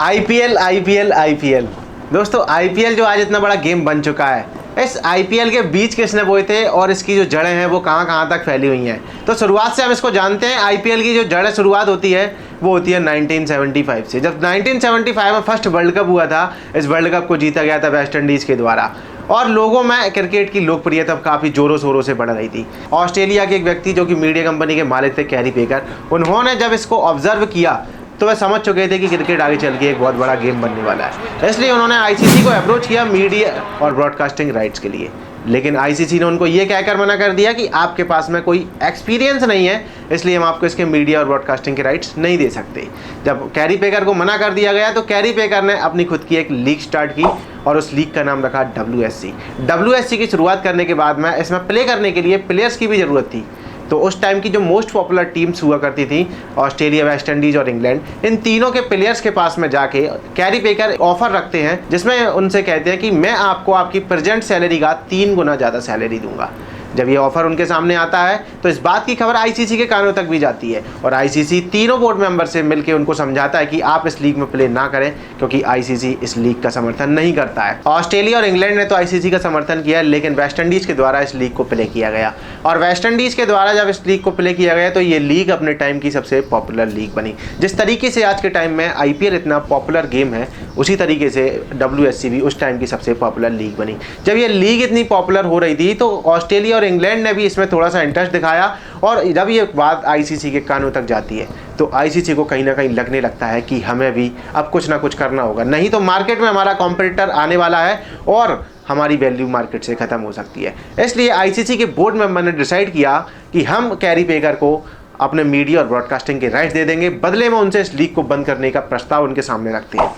IPL IPL IPL दोस्तों, IPL जो आज इतना बड़ा गेम बन चुका है, इस आईपीएल के बीज किसने बोए थे और इसकी जो जड़ें हैं वो कहाँ कहाँ तक फैली हुई हैं। तो शुरुआत से हम इसको जानते हैं। आईपीएल की जो जड़ें शुरुआत होती है वो होती है 1975 से, जब 1975 में फर्स्ट वर्ल्ड कप हुआ था। इस वर्ल्ड कप को जीता गया था वेस्ट इंडीज़ के द्वारा और लोगों में क्रिकेट की लोकप्रियता काफ़ी जोरों शोरों से बढ़ रही थी। ऑस्ट्रेलिया के एक व्यक्ति जो कि मीडिया कंपनी के मालिक थे, कैरी पेकर, उन्होंने जब इसको ऑब्जर्व किया तो वह समझ चुके थे कि क्रिकेट आगे चल के एक बहुत बड़ा गेम बनने वाला है। इसलिए उन्होंने आईसीसी को अप्रोच किया मीडिया और ब्रॉडकास्टिंग राइट्स के लिए। लेकिन आईसीसी ने उनको ये कहकर मना कर दिया कि आपके पास में कोई एक्सपीरियंस नहीं है, इसलिए हम आपको इसके मीडिया और ब्रॉडकास्टिंग के राइट्स नहीं दे सकते। जब कैरी पेकर को मना कर दिया गया तो कैरी पेकर ने अपनी खुद की एक लीग स्टार्ट की और उस लीग का नाम रखा WSC की शुरुआत करने के बाद में इसमें प्ले करने के लिए प्लेयर्स की भी ज़रूरत थी। तो उस टाइम की जो मोस्ट पॉपुलर टीम्स हुआ करती थी, ऑस्ट्रेलिया, वेस्ट इंडीज़ और इंग्लैंड, इन तीनों के प्लेयर्स के पास में जाके कैरी पेकर ऑफर रखते हैं जिसमें उनसे कहते हैं कि मैं आपको आपकी प्रेजेंट सैलरी का 3 गुना ज़्यादा सैलरी दूंगा। जब ये ऑफर उनके सामने आता है तो इस बात की खबर आईसीसी के कानों तक भी जाती है और आईसीसी तीनों बोर्ड मेंबर से मिलकर उनको समझाता है कि आप इस लीग में प्ले ना करें, क्योंकि आईसीसी इस लीग का समर्थन नहीं करता है। ऑस्ट्रेलिया और इंग्लैंड ने तो आईसीसी का समर्थन किया, लेकिन वेस्ट इंडीज़ के द्वारा इस लीग को प्ले किया गया और वेस्ट इंडीज़ के द्वारा जब इस लीग को प्ले किया गया तो ये लीग अपने टाइम की सबसे पॉपुलर लीग बनी। जिस तरीके से आज के टाइम में आईपीएल इतना पॉपुलर गेम है, उसी तरीके से WSC भी उस टाइम की सबसे पॉपुलर लीग बनी। जब ये लीग इतनी पॉपुलर हो रही थी तो ऑस्ट्रेलिया और इंग्लैंड ने भी इसमें थोड़ा सा इंटरेस्ट दिखाया और जब ये बात आईसीसी के कानों तक जाती है तो आईसीसी को कहीं ना कहीं लगने लगता है कि हमें भी अब कुछ ना कुछ करना होगा, नहीं तो मार्केट में हमारा कॉम्पिटिटर आने वाला है और हमारी वैल्यू मार्केट से ख़त्म हो सकती है। इसलिए आईसीसी के बोर्ड मेंबर ने डिसाइड किया कि हम कैरी पेकर को अपने मीडिया और ब्रॉडकास्टिंग के राइट्स दे देंगे, बदले में उनसे इस लीग को बंद करने का प्रस्ताव उनके सामने रखते हैं।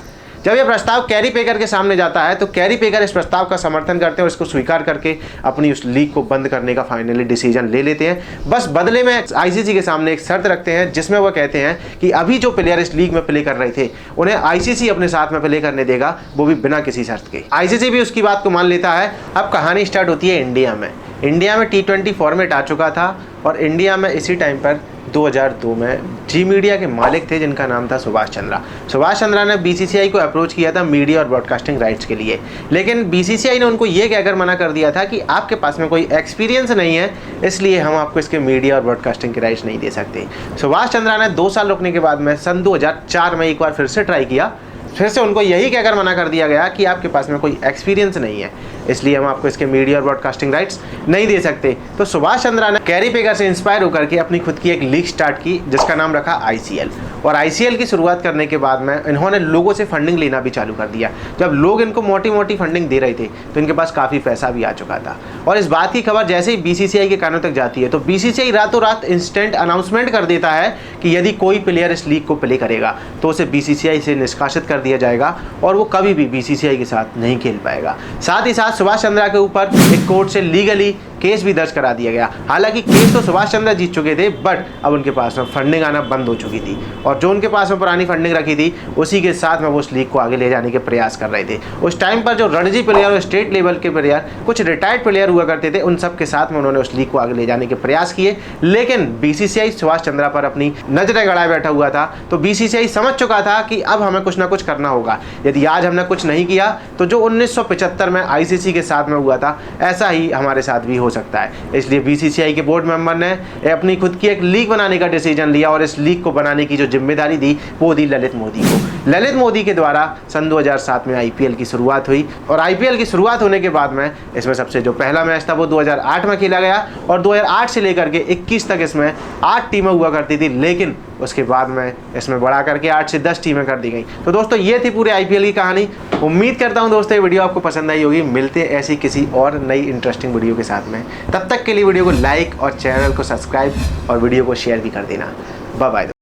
जब यह प्रस्ताव कैरी पेकर के सामने जाता है तो कैरी पेकर इस प्रस्ताव का समर्थन करते हैं और इसको स्वीकार करके अपनी उस लीग को बंद करने का फाइनली डिसीजन ले लेते हैं। बस बदले में आईसीसी के सामने एक शर्त रखते हैं जिसमें वह कहते हैं कि अभी जो प्लेयर इस लीग में प्ले कर रहे थे उन्हें आईसीसी अपने साथ में प्ले करने देगा, वो भी बिना किसी शर्त के। आईसीसी भी उसकी बात को मान लेता है। अब कहानी स्टार्ट होती है इंडिया में। इंडिया में T20 फॉर्मेट आ चुका था और इंडिया में इसी टाइम पर 2002 में जी मीडिया के मालिक थे जिनका नाम था सुभाष चंद्रा। सुभाष चंद्रा ने बीसीसीआई को अप्रोच किया था मीडिया और ब्रॉडकास्टिंग राइट्स के लिए, लेकिन बीसीसीआई ने उनको ये कहकर मना कर दिया था कि आपके पास में कोई एक्सपीरियंस नहीं है, इसलिए हम आपको इसके मीडिया और ब्रॉडकास्टिंग के राइट्स नहीं दे सकते। सुभाष चंद्रा ने 2 साल रुकने के बाद में सन 2004 में एक बार फिर से ट्राई किया। फिर से उनको यही कहकर मना कर दिया गया कि आपके पास में कोई एक्सपीरियंस नहीं है, इसलिए हम आपको इसके मीडिया और ब्रॉडकास्टिंग राइट्स नहीं दे सकते। तो सुभाष चंद्रा ने कैरी पेकर से इंस्पायर होकर के अपनी खुद की एक लीग स्टार्ट की जिसका नाम रखा आईसीएल। और आईसीएल की शुरुआत करने के बाद में इन्होंने लोगों से फंडिंग लेना भी चालू कर दिया। जब लोग इनको मोटी मोटी फंडिंग दे रहे थे तो इनके पास काफ़ी पैसा भी आ चुका था और इस बात की खबर जैसे ही बीसीसीआई के कानों तक जाती है तो बीसीसीआई रातों रात इंस्टेंट अनाउंसमेंट कर देता है कि यदि कोई प्लेयर इस लीग को प्ले करेगा तो उसे बीसीसीआई से निष्कासित कर दिया जाएगा और वो कभी भी बीसीसीआई के साथ नहीं खेल पाएगा। साथ ही साथ सुभाष चंद्रा के ऊपर एक कोर्ट से लीगली केस भी दर्ज करा दिया गया। हालांकि केस तो सुभाष चंद्रा जीत चुके थे, बट अब उनके पास में फंडिंग आना बंद हो चुकी थी और जो उनके पास में पुरानी फंडिंग रखी थी उसी के साथ में वो उस लीग को आगे ले जाने के प्रयास कर रहे थे। उस टाइम पर जो रणजी प्लेयर और स्टेट लेवल के प्लेयर, कुछ रिटायर्ड प्लेयर हुआ करते थे, उन सब के साथ में उन्होंने उस लीग को आगे ले जाने के प्रयास किए। लेकिन बीसीसीआई सुभाष चंद्रा पर अपनी नजरें गड़ाए बैठा हुआ था, तो बीसीसीआई समझ चुका था कि अब हमें कुछ ना कुछ करना होगा। यदि आज हमने कुछ नहीं किया तो जो 1975 में आईसीसी के साथ में हुआ था ऐसा ही हमारे साथ भी हो सकता है। इसलिए बीसीसीआई के बोर्ड मेंबर ने अपनी खुद की एक लीग बनाने का डिसीजन लिया और इस लीग को बनाने की जो जिम्मेदारी दी वो दी ललित मोदी को। ललित मोदी के द्वारा सन 2007 में आईपीएल की शुरुआत हुई और आईपीएल की शुरुआत होने के बाद में इसमें सबसे जो पहला मैच था वो 2008 में खेला गया और 2008 से लेकर के 21 तक इसमें 8 टीमें हुआ करती थी, लेकिन उसके बाद में इसमें बढ़ा करके 8 से 10 टीमें कर दी गई। तो दोस्तों ये थी पूरे आईपीएल की कहानी। उम्मीद करता हूं दोस्तों ये वीडियो आपको पसंद आई होगी। मिलते हैं ऐसी किसी और नई इंटरेस्टिंग वीडियो के साथ में। तब तक के लिए वीडियो को लाइक और चैनल को सब्सक्राइब और वीडियो को शेयर भी कर देना। Bye bye.